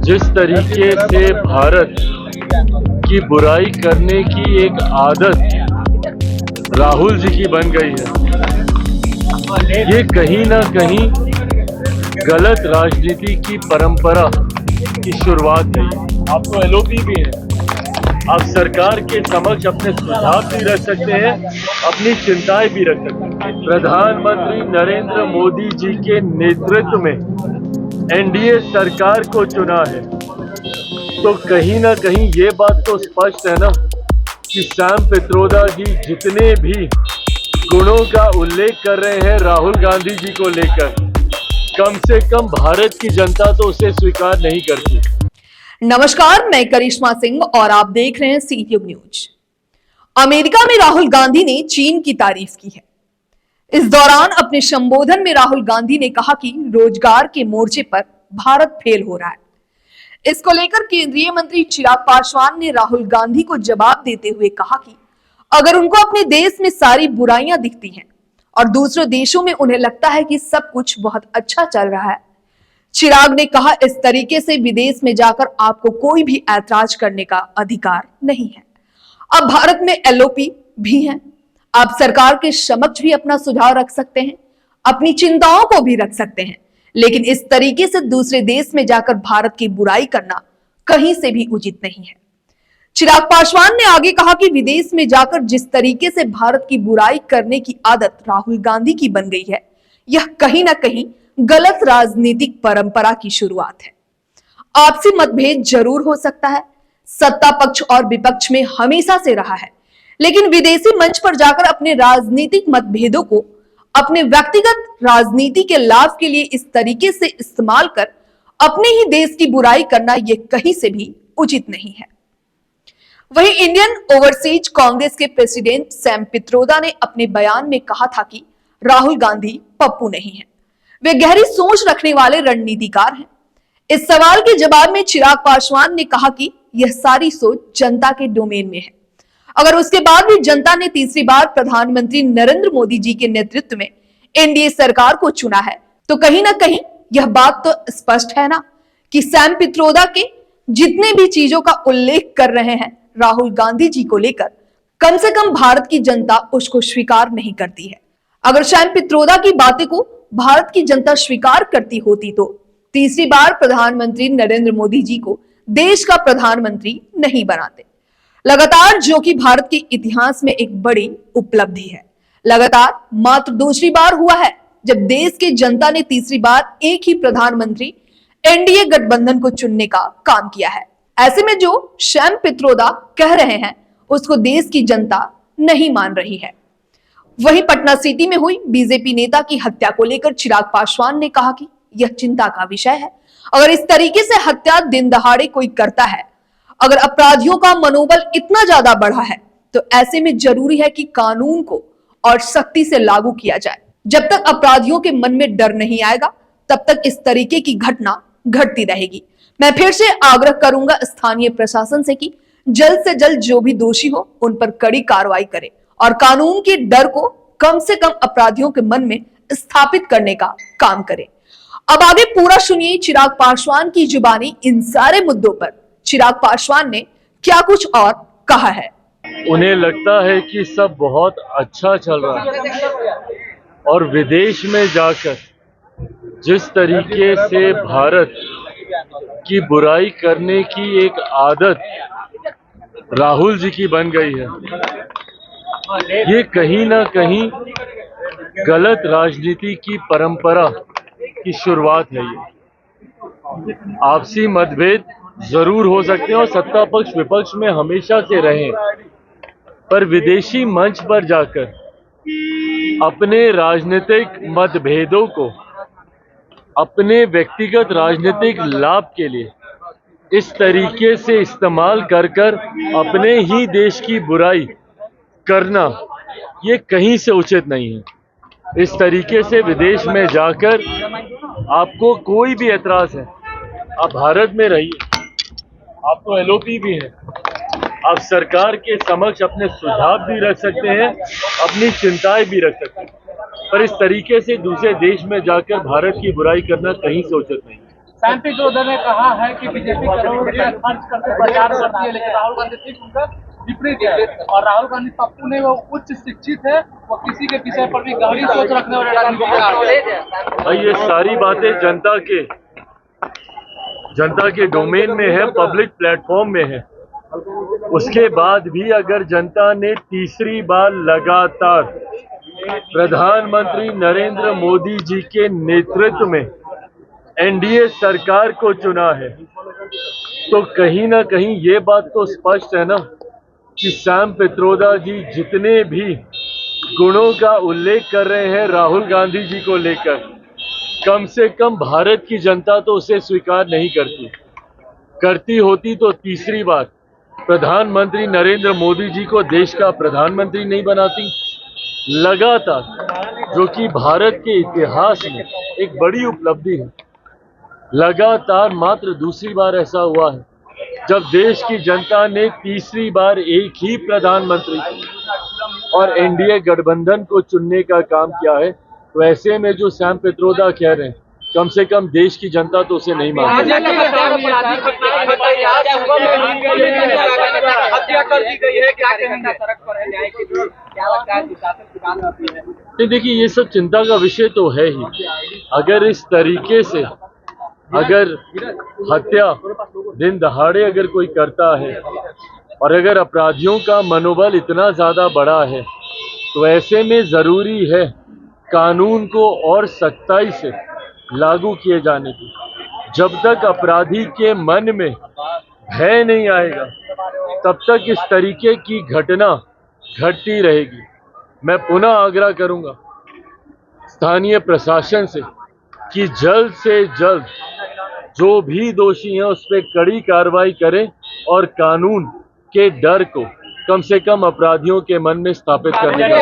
जिस तरीके से भारत की बुराई करने की एक आदत राहुल जी की बन गई है, ये कहीं ना कहीं गलत राजनीति की परंपरा की शुरुआत है। आप तो एलओपी भी हैं, आप सरकार के समक्ष अपने सुझाव भी रख सकते हैं, अपनी चिंताएं भी रख सकते हैं। प्रधानमंत्री नरेंद्र मोदी जी के नेतृत्व में एनडीए सरकार को चुना है, तो कहीं ना कहीं ये बात तो स्पष्ट है ना कि सैम पित्रोदा जी जितने भी गुणों का उल्लेख कर रहे हैं राहुल गांधी जी को लेकर, कम से कम भारत की जनता तो उसे स्वीकार नहीं करती। नमस्कार, मैं करिश्मा सिंह और आप देख रहे हैं सीट्यूब न्यूज। अमेरिका में राहुल गांधी ने चीन की तारीफ की है। इस दौरान अपने संबोधन में राहुल गांधी ने कहा कि रोजगार के मोर्चे पर भारत फेल हो रहा है। इसको लेकर केंद्रीय मंत्री चिराग पासवान ने राहुल गांधी को जवाब देते हुए कहा कि अगर उनको अपने देश में सारी बुराइयां दिखती हैं और दूसरे देशों में उन्हें लगता है कि सब कुछ बहुत अच्छा चल रहा है, चिराग ने कहा, इस तरीके से विदेश में जाकर आपको कोई भी ऐतराज करने का अधिकार नहीं है। अब भारत में एलओपी भी हैं, आप सरकार के समक्ष भी अपना सुझाव रख सकते हैं, अपनी चिंताओं को भी रख सकते हैं, लेकिन इस तरीके से दूसरे देश में जाकर भारत की बुराई करना कहीं से भी उचित नहीं है। चिराग पासवान ने आगे कहा कि विदेश में जाकर जिस तरीके से भारत की बुराई करने की आदत राहुल गांधी की बन गई है, यह कहीं ना कहीं गलत राजनीतिक परंपरा की शुरुआत है। आपसी मतभेद जरूर हो सकता है, सत्ता पक्ष और विपक्ष में हमेशा से रहा है, लेकिन विदेशी मंच पर जाकर अपने राजनीतिक मतभेदों को अपने व्यक्तिगत राजनीति के लाभ के लिए इस तरीके से इस्तेमाल कर अपने ही देश की बुराई करना यह कहीं से भी उचित नहीं है। वहीं इंडियन ओवरसीज कांग्रेस के प्रेसिडेंट सैम पित्रोदा ने अपने बयान में कहा था कि राहुल गांधी पप्पू नहीं है, वे गहरी सोच रखने वाले रणनीतिकार हैं। इस सवाल के जवाब में चिराग पासवान ने कहा कि यह सारी सोच जनता के डोमेन में है। अगर उसके बाद भी जनता ने तीसरी बार प्रधानमंत्री नरेंद्र मोदी जी के नेतृत्व में एनडीए सरकार को चुना है, तो कहीं ना कहीं यह बात तो स्पष्ट है ना कि सैम पित्रोदा के जितने भी चीजों का उल्लेख कर रहे हैं राहुल गांधी जी को लेकर, कम से कम भारत की जनता उसको स्वीकार नहीं करती है। अगर सैम पित्रोदा की बातें को भारत की जनता स्वीकार करती होती तो तीसरी बार प्रधानमंत्री नरेंद्र मोदी जी को देश का प्रधानमंत्री नहीं बनाते। लगातार, जो कि भारत के इतिहास में एक बड़ी उपलब्धि है। लगातार मात्र दूसरी बार हुआ है जब देश की जनता ने तीसरी बार एक ही प्रधानमंत्री एनडीए गठबंधन को चुनने का काम किया है। ऐसे में जो सैम पित्रोदा कह रहे हैं उसको देश की जनता नहीं मान रही है। वहीं पटना सिटी में हुई बीजेपी नेता की हत्या को लेकर चिराग पासवान ने कहा कि यह चिंता का विषय है। अगर इस तरीके से हत्या दिन दहाड़े कोई करता है, अगर अपराधियों का मनोबल इतना ज्यादा बढ़ा है, तो ऐसे में जरूरी है कि कानून को और सख्ती से लागू किया जाए। जब तक अपराधियों के मन में डर नहीं आएगा, तब तक इस तरीके की घटना घटती रहेगी। मैं फिर से आग्रह करूंगा स्थानीय प्रशासन से कि जल्द से जल्द जो भी दोषी हो उन पर कड़ी कार्रवाई करे और कानून के डर को कम से कम अपराधियों के मन में स्थापित करने का काम करे। अब आगे पूरा सुनिए चिराग पासवान की जुबानी इन सारे मुद्दों पर चिराग पासवान ने क्या कुछ और कहा है। उन्हें लगता है कि सब बहुत अच्छा चल रहा है और विदेश में जाकर जिस तरीके से भारत की बुराई करने की एक आदत राहुल जी की बन गई है, ये कहीं ना कहीं गलत राजनीति की परंपरा की शुरुआत है। ये आपसी मतभेद जरूर हो सकते हैं और सत्ता पक्ष विपक्ष में हमेशा से रहे, पर विदेशी मंच पर जाकर अपने राजनीतिक मतभेदों को अपने व्यक्तिगत राजनीतिक लाभ के लिए इस तरीके से इस्तेमाल कर अपने ही देश की बुराई करना, ये कहीं से उचित नहीं है। इस तरीके से विदेश में जाकर आपको कोई भी एतराज है, आप भारत में रहिए, आप तो एलओपी भी हैं, आप सरकार के समक्ष अपने सुझाव भी रख सकते हैं, अपनी चिंताएं भी रख सकते हैं, पर इस तरीके से दूसरे देश में जाकर भारत की बुराई करना कहीं से उचित नहीं। सैम पित्रोदा ने कहा है कि बीजेपी करोड़ों रुपए खर्च करके प्रचार करती है, लेकिन राहुल गांधी ठीक उनका विपरीत है। और राहुल गांधी पप्पू ने वो उच्च शिक्षित है, वो किसी के विषय पर भी गहरी सोच रखने वाले भाई ये सारी बातें जनता के डोमेन में है, पब्लिक प्लेटफॉर्म में है। उसके बाद भी अगर जनता ने तीसरी बार लगातार प्रधानमंत्री नरेंद्र मोदी जी के नेतृत्व में एनडीए सरकार को चुना है, तो कहीं ना कहीं ये बात तो स्पष्ट है ना कि सैम पित्रोदा जी जितने भी गुणों का उल्लेख कर रहे हैं राहुल गांधी जी को लेकर, कम से कम भारत की जनता तो उसे स्वीकार नहीं करती होती तो तीसरी बार प्रधानमंत्री नरेंद्र मोदी जी को देश का प्रधानमंत्री नहीं बनाती। लगातार, जो कि भारत के इतिहास में एक बड़ी उपलब्धि है, लगातार मात्र दूसरी बार ऐसा हुआ है जब देश की जनता ने तीसरी बार एक ही प्रधानमंत्री और एनडीए गठबंधन को चुनने का काम किया है। तो ऐसे में जो सैम पित्रोदा कह रहे हैं, कम से कम देश की जनता तो उसे नहीं मानती। हत्या कर दी गई है, क्या कहेंगे? देखिए, ये सब चिंता का विषय तो है ही। अगर इस तरीके से अगर हत्या दिन दहाड़े अगर कोई करता है और अगर अपराधियों का मनोबल इतना ज्यादा बड़ा है, तो ऐसे में जरूरी है कानून को और सख्ताई से लागू किए जाने की। जब तक अपराधी के मन में भय नहीं आएगा, तब तक इस तरीके की घटना घटती रहेगी। मैं पुनः आग्रह करूंगा स्थानीय प्रशासन से कि जल्द से जल्द जो भी दोषी हैं उस पर कड़ी कार्रवाई करें और कानून के डर को कम से कम अपराधियों के मन में स्थापित करने का